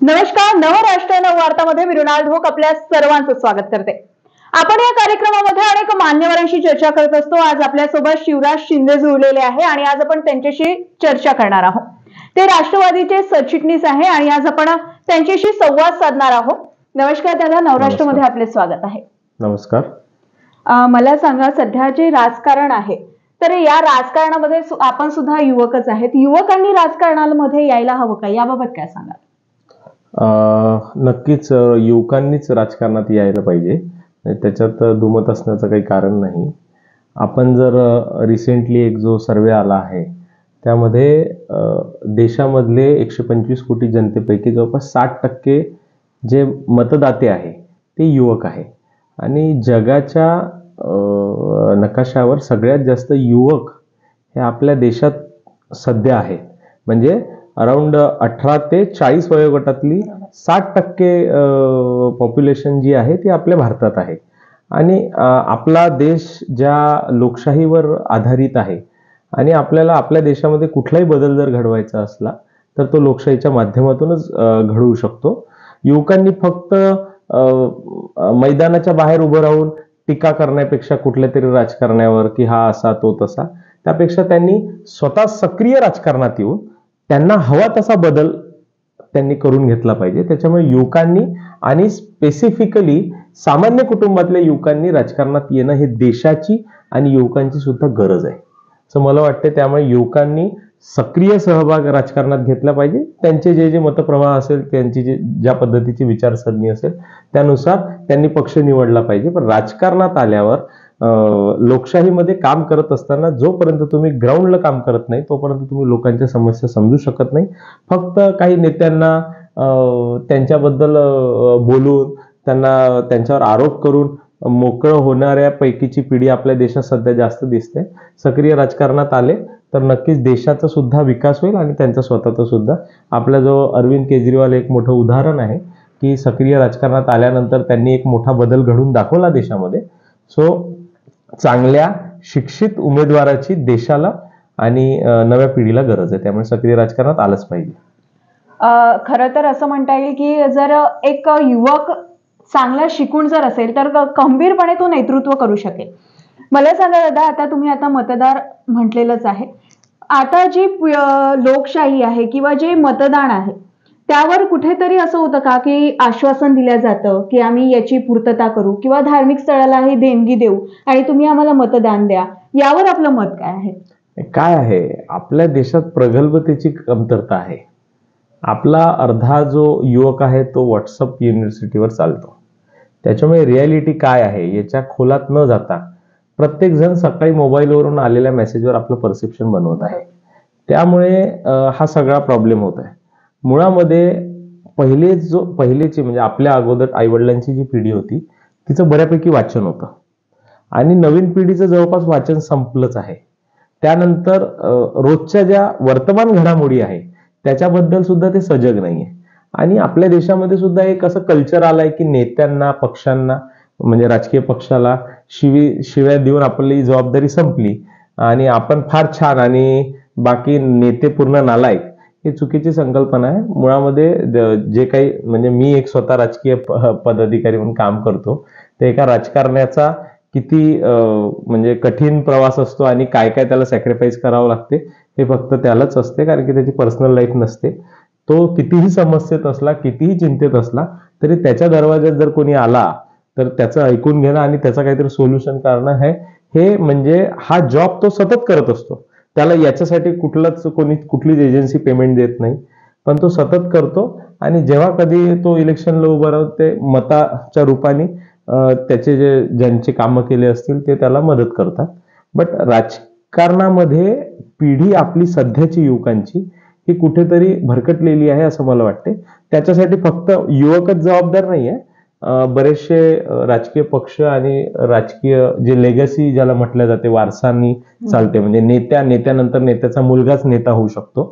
नमस्कार. नवराष्ट्र नववार्तामध्ये मी मृणाल ढोक आपल्या सर्वांचं स्वागत करते. आपण या कार्यक्रमामध्ये अनेक मान्यवरांशी चर्चा करत असतो. आज आपल्यासोबत शिवराज शिंदे जुळलेले आहे आणि आज आपण त्यांच्याशी चर्चा करणार आहोत. ते राष्ट्रवादीचे सरचिटणीस आहे आणि आज आपण त्यांच्याशी संवाद साधणार आहोत. नमस्कार दादा, नवराष्ट्रमध्ये आपले स्वागत आहे. नमस्कार. मला सांगा, सध्या जे राजकारण आहे तर या राजकारणामध्ये आपण सुद्धा युवकच आहेत. युवकांनी राजकारणामध्ये यायला हवं का, याबाबत काय सांगाल? नक्कीच युवकांनीच राजकारणात यायला पाहिजे, त्याच्यात दुमत असण्याचं काही कारण नाही. आपण जर रिसेंटली एक जो सर्वे आला आहे त्यामध्ये देशामधले 125 कोटी जनतेपैकी जवळपास 60% जे मतदाते आहे ते युवक आहे आणि जगाच्या नकाशावर सगळ्यात जास्त युवक हे आपल्या देशात सध्या आहेत. म्हणजे अराउंड 18 ते 40 वयोगटातली 60% पॉप्युलेशन जी आहे ती आपल्या भारतात आहे. आणि आपला देश ज्या लोकशाहीवर आधारित आहे आणि आपल्याला आपल्या देशामध्ये कुठलाही बदल जर घडवायचा असला तर तो लोकशाहीच्या माध्यमातूनच घडवू शकतो. युवकांनी फक्त मैदानाच्या बाहेर उभं राहून टीका करण्यापेक्षा कुठल्या तरी राजकारण्यावर की हा असा तो तसा, त्यापेक्षा त्यांनी स्वतः सक्रिय राजकारणात येऊन त्यांना हवा तसा बदल त्यांनी करून घेतला पाहिजे. त्याच्यामुळे युवकांनी आणि स्पेसिफिकली सामान्य कुटुंबातल्या युवकांनी राजकारणात येणं हे देशाची आणि युवकांची सुद्धा गरज आहे असं मला वाटते. त्यामुळे युवकांनी सक्रिय सहभाग राजकारणात घेतला पाहिजे. त्यांचे जे मतप्रवाह असेल, त्यांची ज्या पद्धतीची विचारसरणी असेल त्यानुसार त्यांनी पक्ष निवडला पाहिजे. पण राजकारणात आल्यावर लोकशाहीमध्ये काम करत असताना जोपर्यंत तुम्ही ग्राउंडला काम करत नाही तोपर्यंत तुम्ही लोकांच्या समस्या समजू शकत नाही. फक्त काही नेत्यांना त्यांच्याबद्दल बोलून त्यांच्यावर आरोप करून मोकळं होणाऱ्या पैकीची पिढी आपल्या देशात सध्या जास्त दिसते. सक्रिय राजकारणात आले तर नक्कीच देशाचा सुद्धा विकास होईल आणि त्यांचा स्वतःचा सुद्धा. आपला जो अरविंद केजरीवाल एक मोठं उदाहरण आहे की सक्रिय राजकारणात आल्यानंतर त्यांनी एक मोठा बदल घडवून दाखवला देशामध्ये. सो चांगल्या शिक्षित उमेदवाराची देशाला आणि नव्या पिढीला गरज आहे. त्यामुळे सक्रिय राजकारणात आलंच पाहिजे. खरं तर असं म्हणता येईल की जर एक युवक चांगला शिकून जर असेल तर खंबीरपणे तो नेतृत्व करू शकेल. मला सांगा दादा, आता तुम्ही मतदार म्हटलेलंच आहे. आता जी लोकशाही आहे किंवा जे मतदान आहे त्यावर कुठेतरी असं होतं का की आश्वासन दिलं जातं की आम्ही याची पूर्तता करू किंवा धार्मिक स्थळालाही देणगी देऊ आणि तुम्ही आम्हाला मतदान द्या, यावर आपलं मत काय आहे? काय आहे, आपल्या देशात प्रगल्भतेची कमतरता आहे. आपला अर्धा जो युवक आहे तो व्हॉट्सअप युनिव्हर्सिटीवर चालतो. त्याच्यामुळे रियालिटी काय आहे याच्या खोलात न जाता प्रत्येक जण सकाळी मोबाईलवरून आलेल्या मेसेजवर आपलं परसेप्शन बनवत आहे. त्यामुळे हा सगळा प्रॉब्लेम होत आहे. मुळामध्ये पहिलेची म्हणजे आपल्या अगोदर आईवडिलांची जी पिढी होती तिचं बऱ्यापैकी वाचन होतं आणि नवीन पिढीचं जवळपास वाचन संपलंच आहे. त्यानंतर रोजच्या ज्या वर्तमान घडामोडी आहे त्याच्याबद्दल सुद्धा ते सजग नाहीये. आणि आपल्या देशामध्ये सुद्धा एक असं कल्चर आलंय की नेत्यांना, पक्षांना म्हणजे राजकीय पक्षाला शिव्या देऊन आपली जबाबदारी संपली आणि आपण फार छान आणि बाकी नेते पूर्ण नालायक, ही चुकीची संकल्पना आहे. मुळामध्ये जे काही म्हणजे मी एक स्वतः राजकीय पदाधिकारी म्हणून काम करतो, ते एका राजकारण्याचा किती म्हणजे कठीण प्रवास असतो आणि काय काय त्याला सॅक्रिफाईस करावं लागते हे फक्त त्यालाच असते, कारण की त्याची पर्सनल लाईफ नसते. तो कितीही समस्येत असला, कितीही चिंतेत असला तरी त्याच्या दरवाज्यात जर कोणी आला तर त्याचं ऐकून घेणं आणि त्याचं काहीतरी सोल्युशन करणं हे म्हणजे हा जॉब तो सतत करत असतो. त्याला याच्यासाठी कुठलीच एजन्सी पेमेंट देत नाही, पण तो सतत करतो. आणि जेव्हा कधी तो इलेक्शनला उभं राहून ते मताच्या रूपाने त्याचे ज्यांचे कामं केले असतील ते त्याला मदत करतात. बट राजकारणामध्ये पिढी आपली सध्याची युवकांची ही कुठेतरी भरकटलेली आहे असं मला वाटते. त्याच्यासाठी फक्त युवकच जबाबदार नाहीये, बरेचसे राजकीय पक्ष आणि राजकीय जे लेगसी ज्याला म्हटलं जाते, वारसांनी चालते. म्हणजे नेत्यानंतर नेत्याचा मुलगाच नेता होऊ शकतो.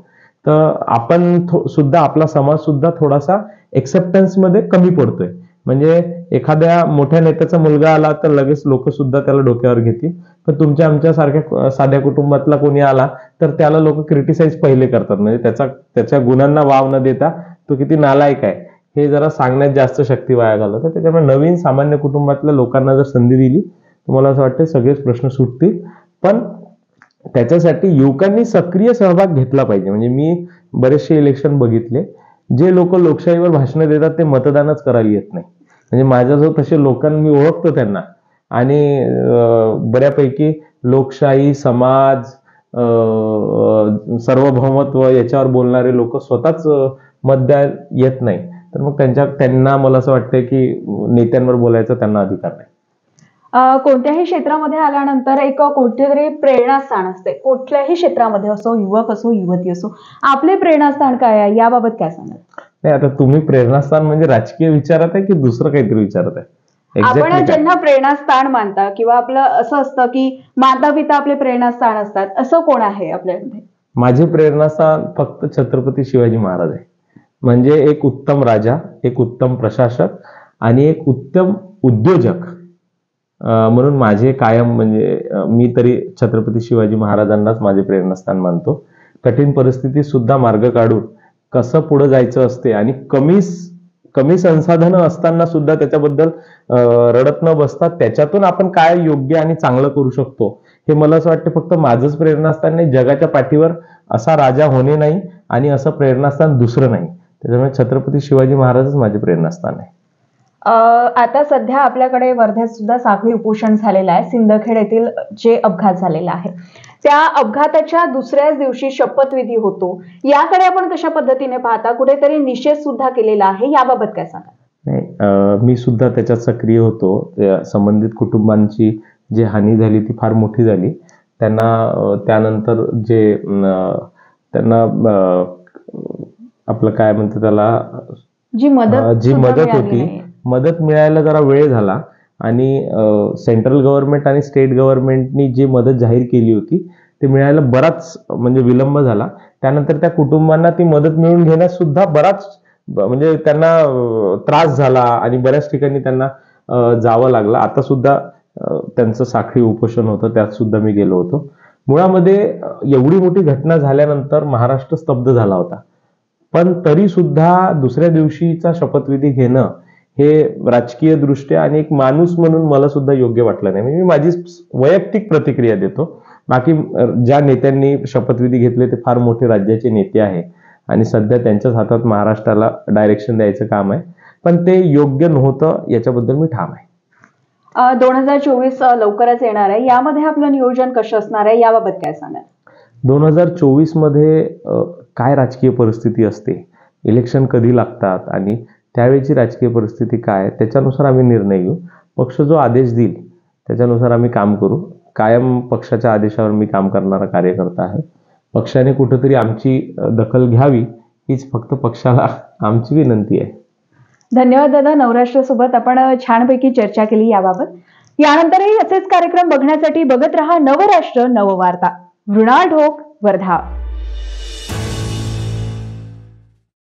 तर आपण सुद्धा, आपला समाज सुद्धा थोडासा एक्सेप्टन्स मध्ये कमी पडतोय. म्हणजे एखाद्या मोठ्या नेत्याचा मुलगा आला तर लगेच लोक सुद्धा त्याला डोक्यावर घेतील, पण तुमच्या आमच्या सारख्या साध्या कुटुंबातला कोणी आला तर त्याला लोक क्रिटिसाइज पहिले करतात. म्हणजे त्याच्या गुणांना वाव न देता तो किती नालायक आहे हे जरा सांगण्यात जास्त शक्ती वाया घालवतात. त्याच्यामुळे नवीन सामान्य कुटुंबातल्या लोकांना जर संधी दिली तर मला असं वाटतं सगळेच प्रश्न सुटतील. पण त्याच्यासाठी युवकांनी सक्रिय सहभाग घेतला पाहिजे. म्हणजे मी बरेचसे इलेक्शन बघितले, जे लोक लोकशाहीवर भाषणं देतात ते मतदानच करायला येत नाही. म्हणजे माझ्याजवळ तसे लोकांना मी ओळखतो त्यांना, आणि बऱ्यापैकी लोकशाही, समाज, सार्वभौमत्व याच्यावर बोलणारे लोक स्वतःच मत द्यायला येत नाही. तर मग त्यांना मला असं वाटतं की नेत्यांवर बोलायचा त्यांना अधिकार नाही. कोणत्याही क्षेत्रामध्ये आल्यानंतर एक कोणतेतरी प्रेरणास्थान असते. कुठल्याही क्षेत्रामध्ये असो, युवक असो, युवती असो, आपले प्रेरणास्थान काय आहे याबाबत काय सांगाल? नाही, आता तुम्ही प्रेरणास्थान म्हणजे राजकीय विचारात आहे की दुसरं काहीतरी विचारत आहे? आपण ज्यांना प्रेरणास्थान मानता किंवा आपलं असं असतं की माता पिता आपले प्रेरणास्थान असतात, असं कोण आहे आपल्यामध्ये? माझे प्रेरणास्थान फक्त छत्रपती शिवाजी महाराज आहे. म्हणजे एक उत्तम राजा, एक उत्तम प्रशासक आणि एक उत्तम उद्योजक म्हणून माझे कायम, म्हणजे मी तरी छत्रपती शिवाजी महाराजांनाच माझे प्रेरणास्थान मानतो. कठीण परिस्थितीत सुद्धा मार्ग काढून कसं पुढे जायचं असते, आणि कमी संसाधनं असताना सुद्धा त्याच्याबद्दल रडत न बसता त्याच्यातून आपण काय योग्य आणि चांगलं करू शकतो, हे मला असं वाटतं फक्त माझंच प्रेरणास्थान नाही, जगाच्या पाठीवर असा राजा होणे नाही आणि असं प्रेरणास्थान दुसरं नाही. त्याच्यामुळे छत्रपती शिवाजी महाराजच माझे प्रेरणास्थान आहे. आता सध्या आपल्याकडे वर्ध्यात सुद्धा साखळी उपोषण झालेलं आहे. सिंदखेड येथील जे अपघात झालेला आहे, त्या अपघाताच्या दुसऱ्याच दिवशी शपथविधी होतो. याकडे आपण कशा पद्धतीने पाहता? कुठेतरी निषेध सुद्धा केलेला आहे, याबाबत काय सांगा? नाही, मी सुद्धा त्याच्यात सक्रिय होतो. संबंधित कुटुंबांची जी हानी झाली ती फार मोठी झाली. त्यांना त्यानंतर जे त्यांना आपलं काय म्हणतात त्याला, जी मदत होती, मदत मिळायला जरा वेळ झाला. आणि सेंट्रल गव्हर्नमेंट आणि स्टेट गव्हर्नमेंटनी जी मदत जाहीर केली होती ते मिळायला बराच म्हणजे विलंब झाला. त्यानंतर त्या कुटुंबांना ती मदत मिळवून घेण्यास सुद्धा बराच म्हणजे त्यांना त्रास झाला आणि बऱ्याच ठिकाणी त्यांना जावं लागलं. आता सुद्धा त्यांचं साखळी उपोषण होतं, त्यात सुद्धा मी गेलो होतो. मुळामध्ये एवढी मोठी घटना झाल्यानंतर महाराष्ट्र स्तब्ध झाला होता. पण तरी सुद्धा दुसऱ्या दिवशीचा शपथविधी घेणं हे राजकीय दृष्ट्या आणि एक माणूस म्हणून मला सुद्धा योग्य वाटलं नाही. म्हणजे मी माझी वैयक्तिक प्रतिक्रिया देतो. बाकी ज्या नेत्यांनी शपथविधी घेतले ते फार मोठे राज्याचे नेते आहे आणि सध्या त्यांच्याच हातात महाराष्ट्राला डायरेक्शन द्यायचं काम आहे. पण ते योग्य नव्हतं याच्याबद्दल मी ठाम आहे. 2024 लवकरच येणार आहे. यामध्ये आपलं नियोजन कसं असणार आहे, याबाबत काय सांगाल? 2024 मध्ये काय राजकीय परिस्थिती असते, इलेक्शन कधी लागतात आणि त्यावेळेची राजकीय परिस्थिती काय, त्याच्यानुसार आम्ही निर्णय घेऊ. पक्ष जो आदेश देईल त्याच्यानुसार आम्ही काम करू. कायम पक्षाच्या आदेशावर मी काम करणारा कार्यकर्ता आहे. पक्षाने कुठेतरी आमची दखल घ्यावी हीच फक्त पक्षाला आमची विनंती आहे. धन्यवाद दादा. नवराष्ट्र सोबत आपण छानपैकी चर्चा केली याबाबत. यानंतरही असेच कार्यक्रम बघण्यासाठी बघत रहा नवराष्ट्र नववार्ता. मृणाल ढोक, वर्धा.